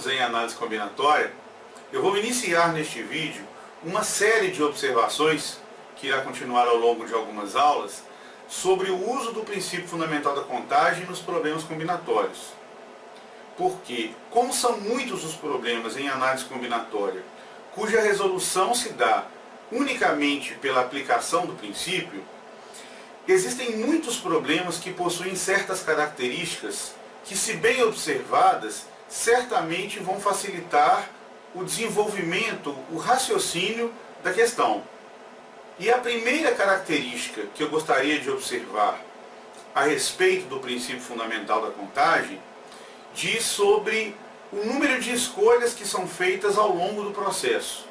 estudos em análise combinatória, eu vou iniciar neste vídeo uma série de observações, que irá continuar ao longo de algumas aulas, sobre o uso do princípio fundamental da contagem nos problemas combinatórios. Porque, como são muitos os problemas em análise combinatória, cuja resolução se dá unicamente pela aplicação do princípio, existem muitos problemas que possuem certas características que, se bem observadas, certamente vão facilitar o desenvolvimento, o raciocínio da questão. E a primeira característica que eu gostaria de observar a respeito do princípio fundamental da contagem diz sobre o número de escolhas que são feitas ao longo do processo.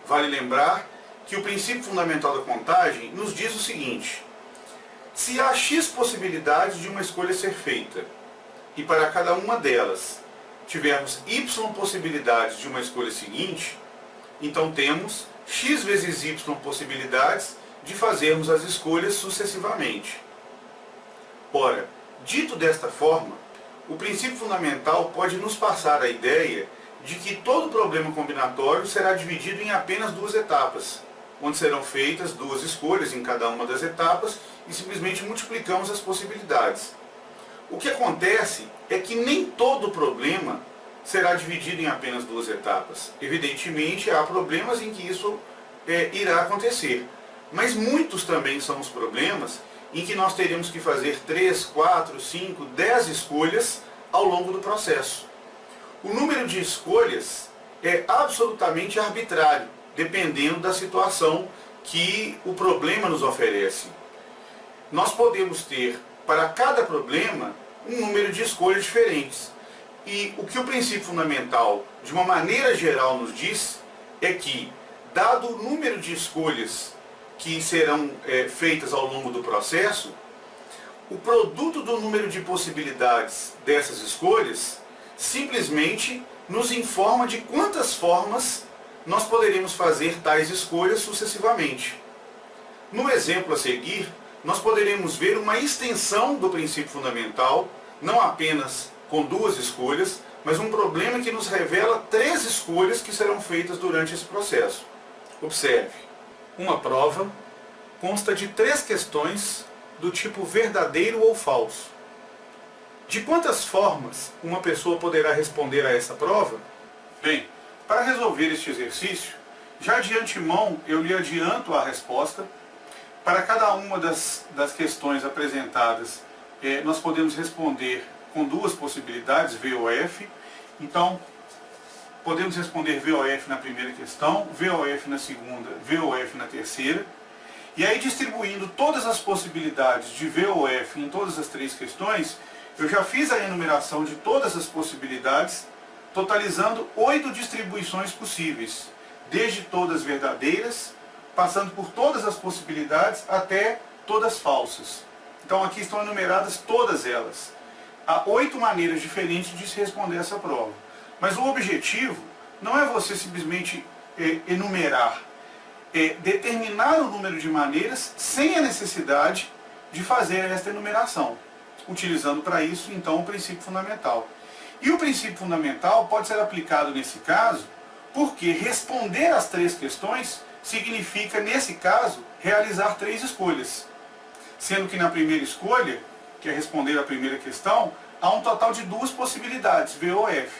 Vale lembrar que o princípio fundamental da contagem nos diz o seguinte: se há X possibilidades de uma escolha ser feita, e para cada uma delas tivermos Y possibilidades de uma escolha seguinte, então temos X vezes Y possibilidades de fazermos as escolhas sucessivamente. Ora, dito desta forma, o princípio fundamental pode nos passar a ideia de que todo problema combinatório será dividido em apenas duas etapas, onde serão feitas duas escolhas em cada uma das etapas e simplesmente multiplicamos as possibilidades. O que acontece é que nem todo problema será dividido em apenas duas etapas. Evidentemente, há problemas em que isso irá acontecer, mas muitos também são os problemas em que nós teremos que fazer 3, 4, 5, 10 escolhas ao longo do processo. O número de escolhas é absolutamente arbitrário, dependendo da situação que o problema nos oferece. Nós podemos ter, para cada problema, um número de escolhas diferentes. E o que o princípio fundamental, de uma maneira geral, nos diz é que, dado o número de escolhas que serão feitas ao longo do processo, o produto do número de possibilidades dessas escolhas simplesmente nos informa de quantas formas nós poderemos fazer tais escolhas sucessivamente. No exemplo a seguir, nós poderemos ver uma extensão do princípio fundamental, não apenas com duas escolhas, mas um problema que nos revela 3 escolhas que serão feitas durante esse processo. Observe, uma prova consta de 3 questões do tipo verdadeiro ou falso. De quantas formas uma pessoa poderá responder a essa prova? Bem, para resolver este exercício, já de antemão eu lhe adianto a resposta. Para cada uma das questões apresentadas, nós podemos responder com 2 possibilidades, V ou F. Então, podemos responder V ou F na primeira questão, V ou F na segunda, V ou F na terceira. E aí, distribuindo todas as possibilidades de V ou F em todas as 3 questões, eu já fiz a enumeração de todas as possibilidades, totalizando 8 distribuições possíveis, desde todas verdadeiras, passando por todas as possibilidades até todas falsas. Então aqui estão enumeradas todas elas. Há 8 maneiras diferentes de se responder essa prova. Mas o objetivo não é você simplesmente enumerar, é determinar o número de maneiras sem a necessidade de fazer esta enumeração, utilizando para isso então o princípio fundamental. E o princípio fundamental pode ser aplicado nesse caso porque responder às 3 questões significa, nesse caso, realizar 3 escolhas. Sendo que na primeira escolha, que é responder a primeira questão, há um total de 2 possibilidades, V ou F.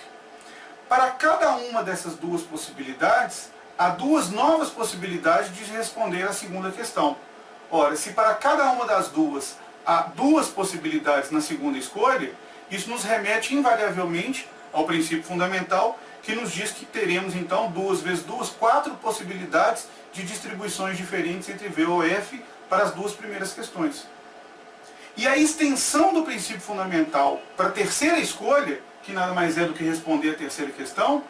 Para cada uma dessas 2 possibilidades, há 2 novas possibilidades de responder a segunda questão. Ora, se para cada uma das 2 há 2 possibilidades na segunda escolha, isso nos remete invariavelmente ao princípio fundamental, que nos diz que teremos então 2 vezes 2, 4 possibilidades de distribuições diferentes entre V ou F para as 2 primeiras questões. E a extensão do princípio fundamental para a terceira escolha, que nada mais é do que responder a terceira questão,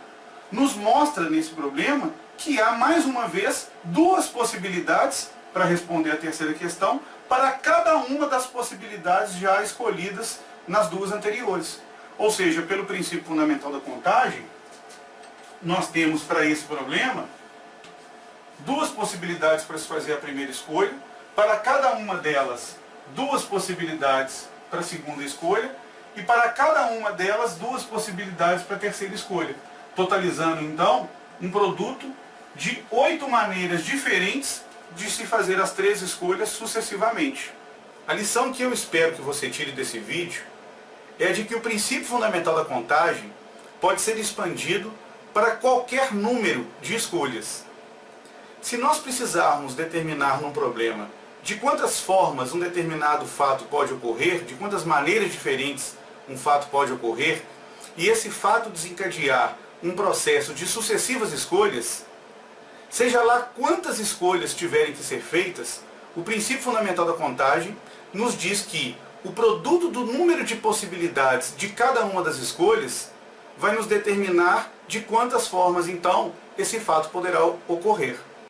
nos mostra nesse problema que há mais uma vez 2 possibilidades para responder a terceira questão para cada uma das possibilidades já escolhidas nas 2 anteriores. Ou seja, pelo princípio fundamental da contagem, nós temos para esse problema 2 possibilidades para se fazer a primeira escolha, para cada uma delas 2 possibilidades para a segunda escolha e para cada uma delas 2 possibilidades para a terceira escolha, totalizando então um produto de 8 maneiras diferentes de se fazer as 3 escolhas sucessivamente. A lição que eu espero que você tire desse vídeo é de que o princípio fundamental da contagem pode ser expandido para qualquer número de escolhas. Se nós precisarmos determinar num problema de quantas formas um determinado fato pode ocorrer, de quantas maneiras diferentes um fato pode ocorrer, e esse fato desencadear um processo de sucessivas escolhas, seja lá quantas escolhas tiverem que ser feitas, o princípio fundamental da contagem nos diz que o produto do número de possibilidades de cada uma das escolhas vai nos determinar de quantas formas então esse fato poderá ocorrer.